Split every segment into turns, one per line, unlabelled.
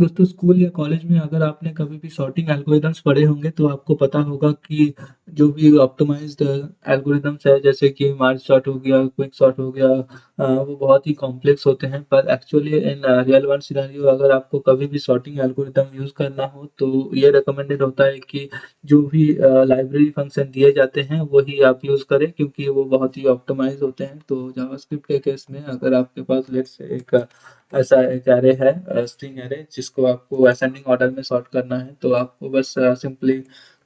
दोस्तों स्कूल या कॉलेज में अगर आपने कभी भी सॉर्टिंग एल्गोरिदम्स पढ़े होंगे तो आपको पता होगा कि जो भी ऑप्टिमाइज्ड एल्गोरिदम्स है जैसे कि मार्ज सॉर्ट हो गया, क्विक सॉर्ट हो गया, वो बहुत ही कॉम्प्लेक्स होते हैं। पर actually in real world scenario अगर आपको कभी भी सॉर्टिंग एल्गोरिदम यूज़ करना हो तो ये रिकमेंडेड होता है कि जो भी लाइब्रेरी फंक्शन दिए जाते हैं वही आप यूज़ करें, क्योंकि वो बहुत ही ऑप्टिमाइज होते हैं। तो जावास्क्रिप्ट के केस में अगर आपके पास लेट्स से एक ऐसा एक एरे है, स्ट्रिंग एरे, जिसको आपको असेंडिंग ऑर्डर में सॉर्ट करना है, तो आपको बस सिंपली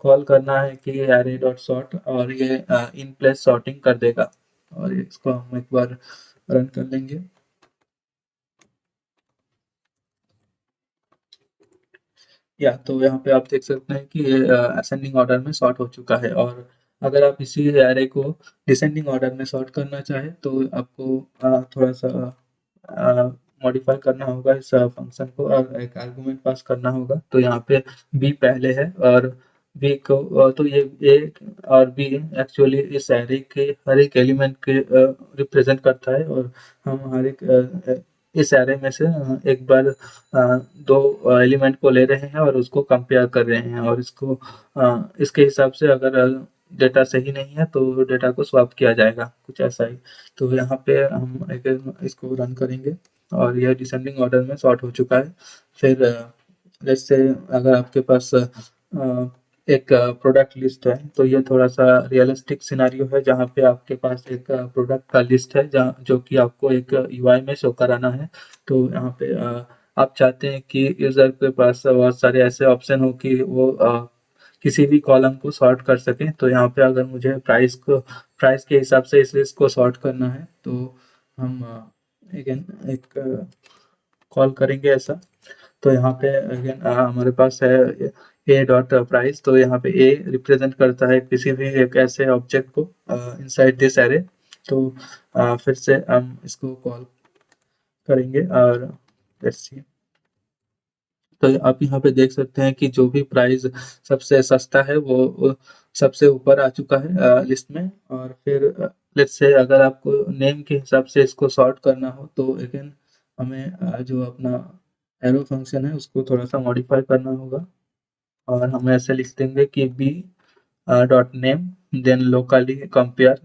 कॉल करना है कि एरे डॉट सॉर्ट, और ये इन प्लेस सॉर्टिंग कर देगा। और इसको हम एक बार रन कर लेंगे। या तो यहाँ पे आप देख सकते हैं कि ये असेंडिंग ऑर्डर में सॉर्ट हो चुका है। और अगर आप इसी एरे को डिसेंडिंग ऑर्डर में सॉर्ट करना चाहें तो आपको थोड़ा सा मॉडिफाई करना होगा इस फंक्शन को, और एक आर्गुमेंट पास करना होगा। तो यहाँ पे बी पहले है, और बी को तो ये ए और बी एक्चुअली इस एरे के हर एक एलिमेंट के रिप्रेजेंट करता है। और हम हर एक इस एरे में से एक बार दो एलिमेंट को ले रहे हैं और उसको कंपेयर कर रहे हैं, और इसके हिसाब से अगर डेटा सही नहीं है तो डेटा को स्वैप किया जाएगा, कुछ ऐसा ही। तो यहाँ पे हम एक इसको रन करेंगे और यह डिसेंडिंग ऑर्डर में सॉर्ट हो चुका है। फिर लेट्स से अगर आपके पास एक प्रोडक्ट लिस्ट है, तो ये थोड़ा सा रियलिस्टिक सिनेरियो है जहाँ पे आपके पास एक प्रोडक्ट का लिस्ट है जहाँ जो कि आपको एक यूआई में शो कराना है। तो यहाँ पे आप चाहते हैं कि यूजर के पास बहुत सारे ऐसे ऑप्शन हो कि वो किसी भी कॉलम को सॉर्ट कर सकें। तो यहाँ पे अगर मुझे प्राइस के हिसाब से इस लिस्ट को सॉर्ट करना है तो हम अगेन एक कॉल करेंगे ऐसा। तो यहाँ पे अगेन हमारे पास है ए डॉट प्राइस। तो यहाँ पे ए रिप्रेजेंट करता है किसी भी एक ऐसे ऑब्जेक्ट को इनसाइड दिस एरे। तो फिर से हम इसको कॉल करेंगे और लेट्स सी। तो आप यहाँ पे देख सकते हैं कि जो भी प्राइस सबसे सस्ता है वो सबसे ऊपर आ चुका है लिस्ट में। और फिर लेट्स से अगर आपको नेम के हिसाब से इसको सॉर्ट करना हो तो अगेन हमें जो अपना एरो फंक्शन है उसको थोड़ा सा मॉडिफाई करना होगा। और हम ऐसे लिख देंगे कि B dot name then locally compare.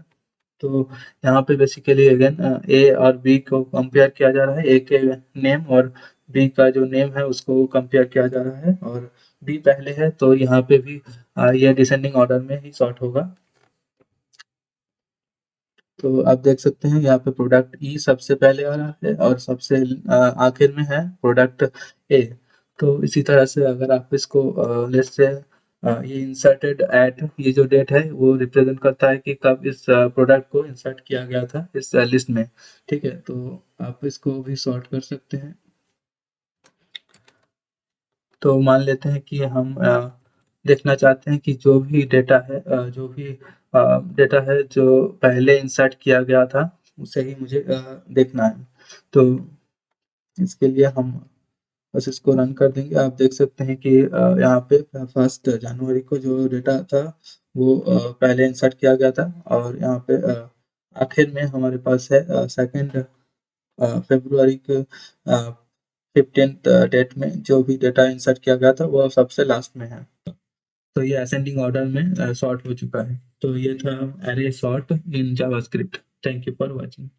तो यहाँ पे बेसिकली अगेन ए और बी को कंपेयर किया जा रहा है, ए के नेम और बी का जो नेम है उसको कंपेयर किया जा रहा है। और बी पहले है तो यहाँ पे भी ये डिसेंडिंग ऑर्डर में ही सॉर्ट होगा। तो आप देख सकते हैं यहाँ पे प्रोडक्ट ई सबसे पहले आ रहा है और सबसे आखिर में है प्रोडक्ट ए। तो इसी तरह से अगर आप इसको लेट्स से ये इंसर्टेड एट, ये जो डेट है वो रिप्रेजेंट करता है कि कब इस प्रोडक्ट को इंसर्ट किया गया था इस लिस्ट में। ठीक है, तो आप इसको भी सॉर्ट कर सकते हैं। तो मान लेते हैं कि हम देखना चाहते हैं कि जो भी डेटा है जो भी डेटा है जो पहले इंसर्ट किया गया था उसे ही मुझे देखना है। तो इसके लिए हम बस इसको रन कर देंगे। आप देख सकते हैं कि यहाँ पे 1 जनवरी को जो डेटा था वो पहले इंसर्ट किया गया था। और यहाँ पे आखिर में हमारे पास है 2 फरवरी के 15th डेट में जो भी डेटा इंसर्ट किया गया था वो सबसे लास्ट में है। तो ये असेंडिंग ऑर्डर में सॉर्ट हो चुका है। तो ये था array sort in JavaScript. Thank you for watching.